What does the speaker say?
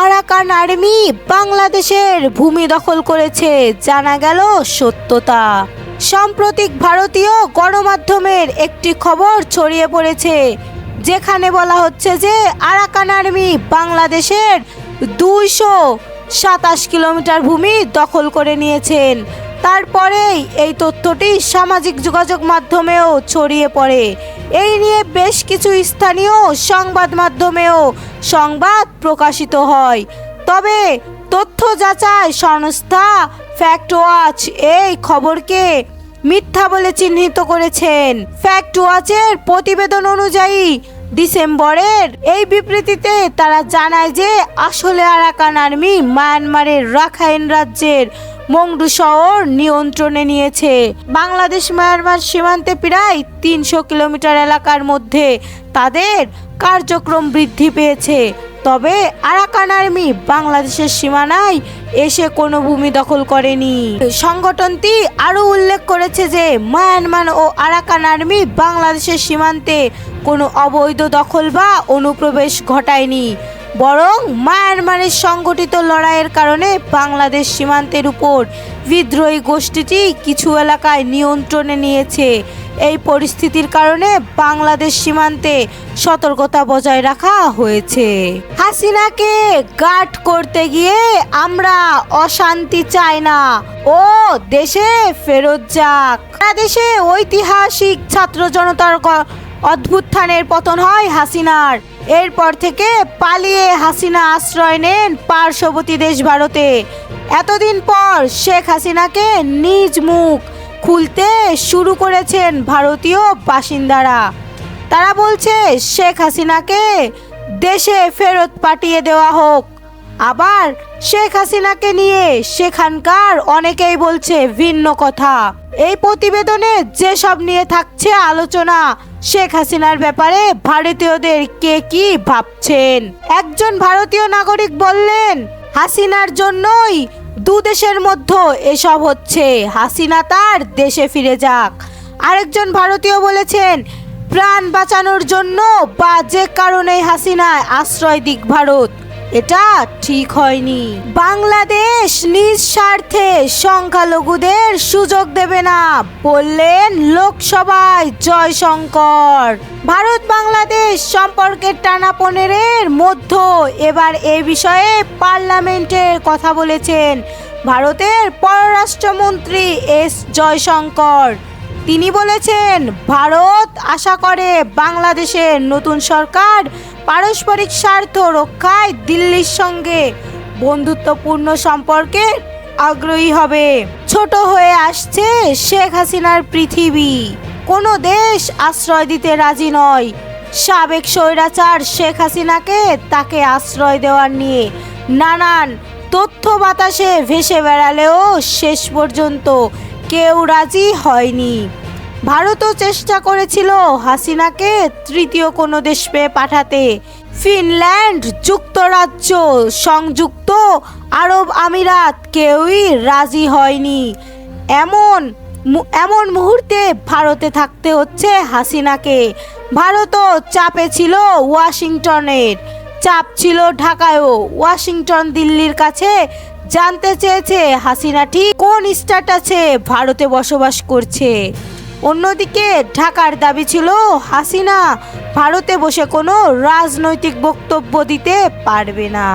Arakan army বাংলাদেশের ভূমি দখল করেছে, জানা গেল সত্যতা। সাম্প্রতিক ভারতীয় গণমাধ্যমের একটি খবর ছড়িয়ে পড়েছে, যেখানে বলা হচ্ছে যে আরাকান আর্মি বাংলাদেশের 227 কিলোমিটার ভূমি দখল করে নিয়েছেন। তারপরেই এই তথ্যটি সামাজিক যোগাযোগ মাধ্যমেও ছড়িয়ে পড়ে। এই নিয়ে বেশ কিছু স্থানীয় সংবাদ মাধ্যমেও সংবাদ প্রকাশিত হয়। তবে তথ্য যাচাই সংস্থা ফ্যাক্ট ওয়াচ এই খবরকে মিথ্যা বলে চিহ্নিত করেছেন। ফ্যাক্ট ওয়াচের প্রতিবেদন অনুযায়ী ডিসেম্বরের এই বিবৃতিতে তারা জানায় যে আসলে আরাকান আর্মি মায়ানমারের রাখাইন রাজ্যের মংডু শহর নিয়ন্ত্রণে নিয়েছে। বাংলাদেশ মায়ানমার সীমান্তে প্রায় 300 কিলোমিটার এলাকার মধ্যে তাদের কার্যক্রম বৃদ্ধি পেয়েছে। তবে আরাকান আর্মি বাংলাদেশের সীমানায় এসে কোনো ভূমি দখল করেনি। সংগঠনটি আরও উল্লেখ করেছে যে মায়ানমার ও আরাকান আর্মি বাংলাদেশের সীমান্তে কোনো অবৈধ দখল বা অনুপ্রবেশ ঘটায়নি, বরং মায়ানমারের সংগঠিত লড়াইয়ের কারণে বাংলাদেশ সীমান্তের উপর বিদ্রোহী গোষ্ঠীটি কিছু এলাকায় নিয়ন্ত্রণে নিয়েছে। এই পরিস্থিতির কারণে বাংলাদেশ সীমান্তে সতর্কতা বজায় রাখা হয়েছে। হাসিনাকে গার্ড করতে গিয়ে আমরা অশান্তি চাই না, ও দেশে ফেরত যাক। দেশে ঐতিহাসিক ছাত্র জনতার অভ্যুত্থানের পতন হয় হাসিনার। এরপর থেকে পালিয়ে হাসিনা আশ্রয় নেন পার্শ্ববর্তী দেশ ভারতে। এতদিন পর শেখ হাসিনাকে নিজ মুখ খুলতে শুরু করেছেন ভারতীয় বাসিন্দারা। তারা বলছে শেখ হাসিনাকে দেশে ফেরত পাঠিয়ে দেওয়া হোক। আবার শেখ হাসিনাকে নিয়ে সেখানকার অনেকেই বলছে ভিন্ন কথা। এই প্রতিবেদনে যেসব নিয়ে থাকছে আলোচনা, শেখ হাসিনার ব্যাপারে ভারতীয়দের কে কি ভাবছেন। একজন ভারতীয় নাগরিক বললেন, হাসিনার জন্যই দুদেশের মধ্যে এসব হচ্ছে, হাসিনা তার দেশে ফিরে যাক। আরেকজন ভারতীয় বলেছেন, প্রাণ বাঁচানোর জন্য বা যে কারণে হাসিনায় আশ্রয় দিক ভারত, এটা ঠিক হয়নি। বাংলাদেশ নিজ স্বার্থে সংখ্যালঘুদের সুযোগ দেবে না, বললেন লোকসভায় জয়শঙ্কর। ভারত বাংলাদেশ সম্পর্কের টানাপোড়েনের মধ্যে এবার এ বিষয়ে পার্লামেন্টে কথা বলেছেন ভারতের পররাষ্ট্রমন্ত্রী এস জয়শঙ্কর। তিনি বলেছেন, ভারত আশা করে বাংলাদেশের নতুন সরকার পারস্পরিক স্বার্থ রক্ষায় দিল্লির সঙ্গে বন্ধুত্বপূর্ণ সম্পর্কে আগ্রহী হবে। ছোট হয়ে আসছে শেখ হাসিনার পৃথিবী, কোনো দেশ আশ্রয় দিতে রাজি নয়। সাবেক স্বৈরাচার শেখ হাসিনাকে তাকে আশ্রয় দেওয়ার নিয়ে নানান তথ্য বাতাসে ভেসে বেড়ালেও শেষ পর্যন্ত কেউ রাজি হয়নি। ভারতও চেষ্টা করেছিল হাসিনাকে তৃতীয় কোনো দেশে পাঠাতে। ফিনল্যান্ড, যুক্তরাজ্য, সংযুক্ত আরব আমিরাত কেউই রাজি হয়নি। এমন মুহূর্তে ভারতে থাকতে হচ্ছে হাসিনাকে। ভারতও চাপে ছিল, ওয়াশিংটনের চাপ ছিল ঢাকায়ও। ওয়াশিংটন দিল্লির কাছে জানতে চেয়েছে হাসিনা ঠিক কোন স্ট্যাটাসে ভারতে বসবাস করছে। অন্যদিকে ঢাকার দাবি ছিল হাসিনা ভারতে বসে কোনো রাজনৈতিক বক্তব্য দিতে পারবে না।